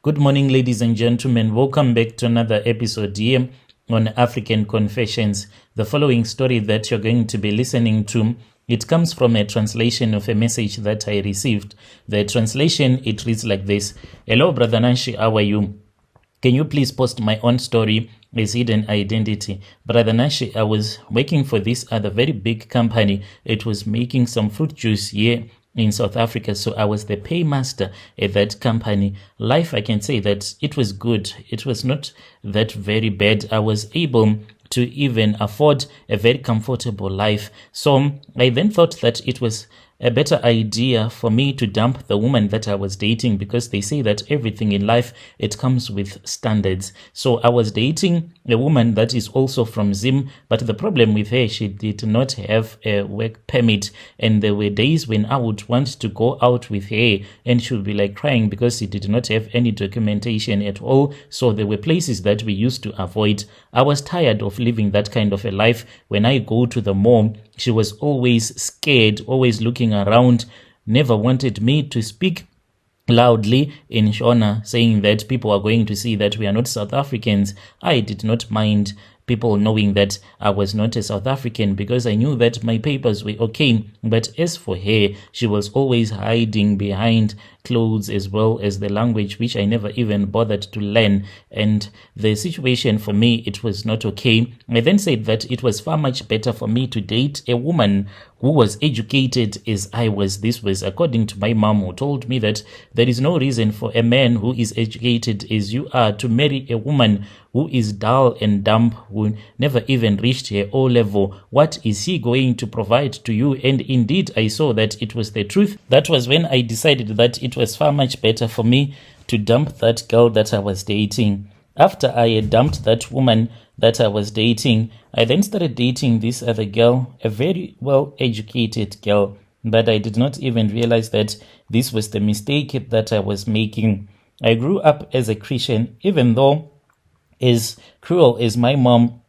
Good morning, ladies and gentlemen. Welcome back to another episode here on African Confessions. The following story that you're going to be listening to, it comes from a translation of a message that I received. The translation, it reads like this. Hello, Brother Nanshi, how are you? Can you please post my own story as hidden identity? Brother Nashi, I was working for this other very big company. It was making some fruit juice here in South Africa. So I was the paymaster at that company. Life, I can say that it was good. It was not that very bad. I was able to even afford a very comfortable life. So I then thought that it was a better idea for me to dump the woman that I was dating, because they say that everything in life, it comes with standards. So I was dating a woman that is also from Zim, but the problem with her, she did not have a work permit. And there were days when I would want to go out with her and she would be like crying because she did not have any documentation at all. So there were places that we used to avoid. I was tired of living that kind of a life. When I go to the mall, she was always scared, always looking around, never wanted me to speak loudly in Shona, saying that people are going to see that we are not South Africans. I did not mind people knowing that I was not a South African because I knew that my papers were okay. But as for her, she was always hiding behind clothes as well as the language, which I never even bothered to learn. And the situation for me, it was not okay. I then said that it was far much better for me to date a woman who was educated as I was. This was according to my mom, who told me that there is no reason for a man who is educated as you are to marry a woman who is dull and dumb, who never even reached her O level. What is he going to provide to you? And indeed, I saw that it was the truth. That was when I decided that it was far much better for me to dump that girl that I was dating. After I had dumped that woman that I was dating, I then started dating this other girl, a very well-educated girl, but I did not even realize that this was the mistake that I was making. I grew up as a Christian, even though as cruel as my mom,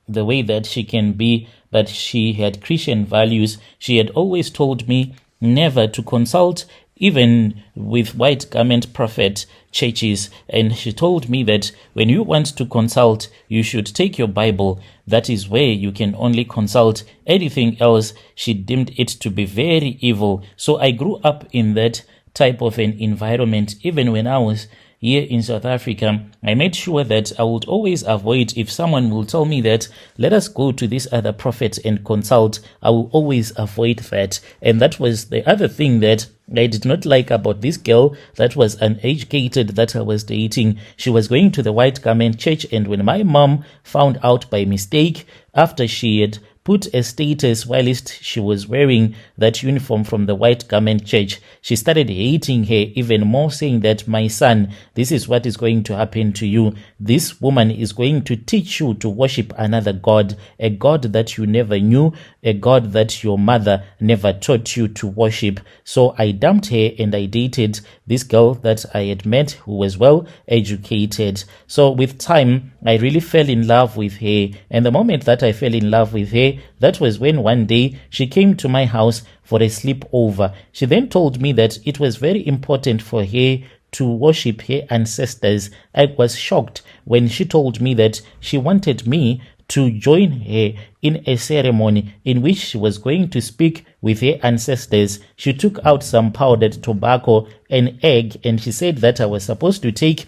the way that she can be, but she had Christian values. She had always told me never to consult even with white garment prophet churches. And she told me that when you want to consult, you should take your Bible. That is where you can only consult. Anything else, she deemed it to be very evil. So I grew up in that type of an environment. Even when I was here in South Africa, I made sure that I would always avoid, if someone will tell me that, let us go to this other prophet and consult, I will always avoid that. And that was the other thing that I did not like about this girl that was uneducated that I was dating. She was going to the white garment church, and when my mom found out by mistake, after she had put a status whilst she was wearing that uniform from the white garment church, she started hating her even more, saying that, my son, this is what is going to happen to you. This woman is going to teach you to worship another God, a God that you never knew, a God that your mother never taught you to worship. So I dumped her and I dated this girl that I had met who was well educated. So with time, I really fell in love with her. And the moment that I fell in love with her, that was when one day she came to my house for a sleepover. She then told me that it was very important for her to worship her ancestors. I was shocked when she told me that she wanted me to join her in a ceremony in which she was going to speak with her ancestors. She took out some powdered tobacco, an egg, and she said that I was supposed to take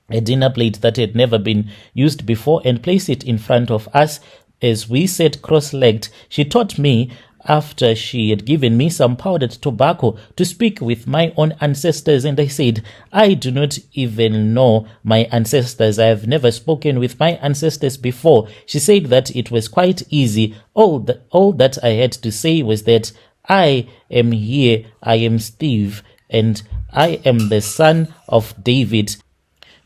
a dinner plate that had never been used before and place it in front of us as we sat cross-legged. She taught me, after she had given me some powdered tobacco, to speak with my own ancestors. And I said, I do not even know my ancestors. I have never spoken with my ancestors before. She said that it was quite easy. All that I had to say was that I am here, I am Steve, and I am the son of David.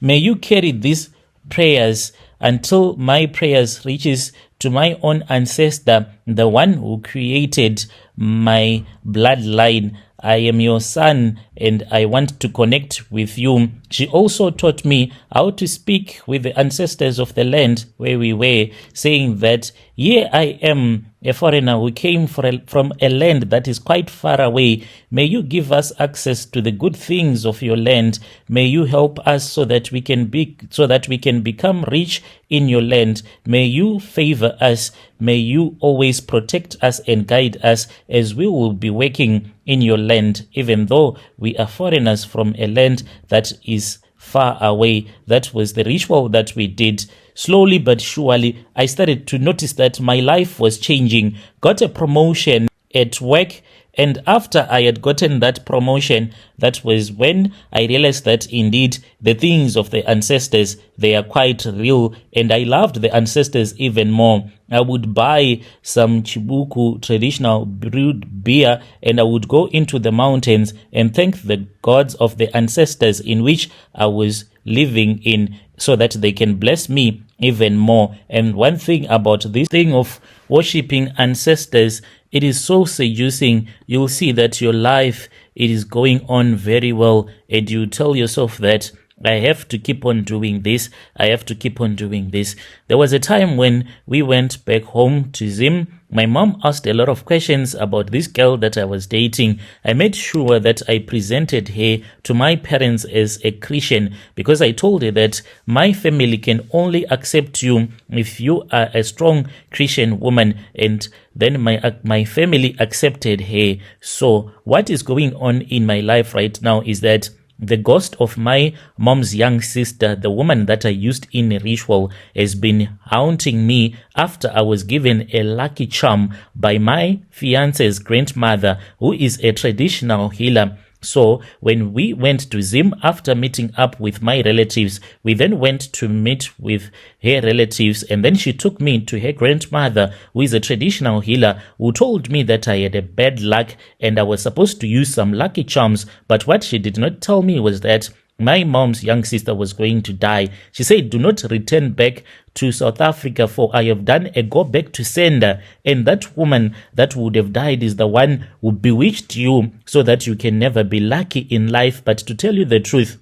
May you carry these prayers until my prayers reaches to my own ancestor, the one who created my bloodline. I am your son and I want to connect with you. She also taught me how to speak with the ancestors of the land where we were, saying that here I am a foreigner who came from a land that is quite far away. May you give us access to the good things of your land. May you help us so that we can become rich in your land. May you favor us. May you always protect us and guide us as we will be working in your land, even though we are foreigners from a land that is far away. That was the ritual that we did. Slowly but surely, I started to notice that my life was changing. Got a promotion at work, and after I had gotten that promotion, that was when I realized that indeed the things of the ancestors, they are quite real, and I loved the ancestors even more. I would buy some Chibuku traditional brewed beer, and I would go into the mountains and thank the gods of the ancestors in which I was living in, so that they can bless me even more. And one thing about this thing of worshipping ancestors, it is so seducing. You'll see that your life, it is going on very well, and you tell yourself that I have to keep on doing this. I have to keep on doing this. There was a time when we went back home to Zim. My mom asked a lot of questions about this girl that I was dating. I made sure that I presented her to my parents as a Christian, because I told her that my family can only accept you if you are a strong Christian woman. And then my family accepted her. So what is going on in my life right now is that the ghost of my mom's young sister, the woman that I used in a ritual, has been haunting me after I was given a lucky charm by my fiance's grandmother, who is a traditional healer. So when we went to Zim after meeting up with my relatives, we then went to meet with her relatives, and then she took me to her grandmother, who is a traditional healer, who told me that I had a bad luck and I was supposed to use some lucky charms. But what she did not tell me was that my mom's young sister was going to die. She said, do not return back to South Africa, for I have done a go back to sender, and that woman that would have died is the one who bewitched you so that you can never be lucky in life. But to tell you the truth,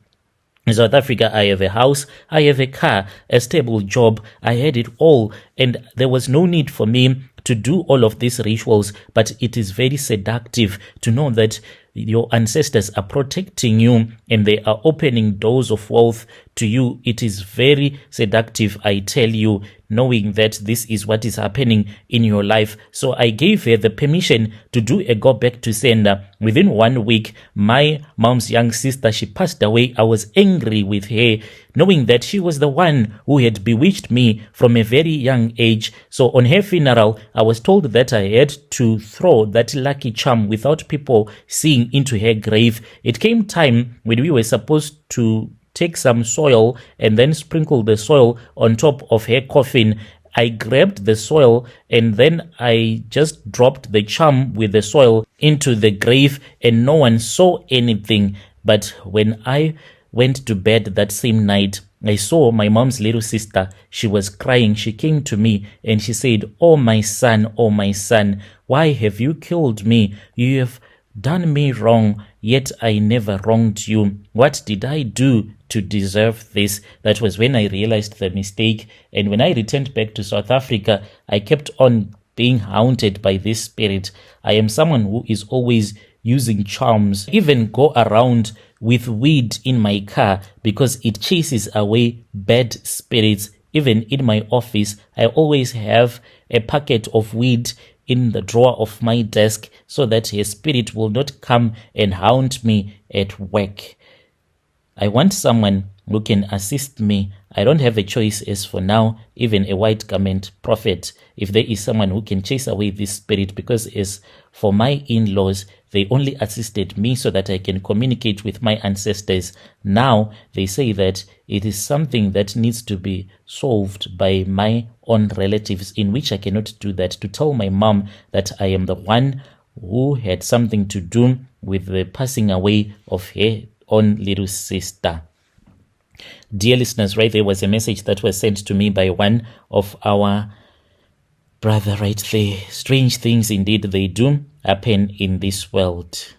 in South Africa, I have a house, I have a car, a stable job, I had it all, and there was no need for me to do all of these rituals. But it is very seductive to know that your ancestors are protecting you and they are opening doors of wealth to you. It is very seductive, I tell you, knowing that this is what is happening in your life. So I gave her the permission to do a go back to sender. Within 1 week, my mom's young sister, she passed away. I was angry with her, knowing that she was the one who had bewitched me from a very young age. So on her funeral, I was told that I had to throw that lucky charm without people seeing into her grave. It came time when we were supposed to take some soil and then sprinkle the soil on top of her coffin. I grabbed the soil and then I just dropped the charm with the soil into the grave, and no one saw anything. But when I went to bed that same night, I saw my mom's little sister. She was crying. She came to me and she said, oh my son, why have you killed me? You have done me wrong, yet I never wronged you. What did I do to deserve this? That was when I realized the mistake. And when I returned back to South Africa, I kept on being haunted by this spirit. I am someone who is always using charms, even go around with weed in my car because it chases away bad spirits. Even in my office, I always have a packet of weed in the drawer of my desk so that a spirit will not come and haunt me at work. I want someone who can assist me. I don't have a choice as for now, even a white garment prophet, if there is someone who can chase away this spirit, because as for my in-laws, they only assisted me so that I can communicate with my ancestors. Now they say that it is something that needs to be solved by my own relatives, in which I cannot do that, to tell my mom that I am the one who had something to do with the passing away of her own little sister. Dear listeners, right there was a message that was sent to me by one of our brother right there. Strange things indeed they do happen in this world.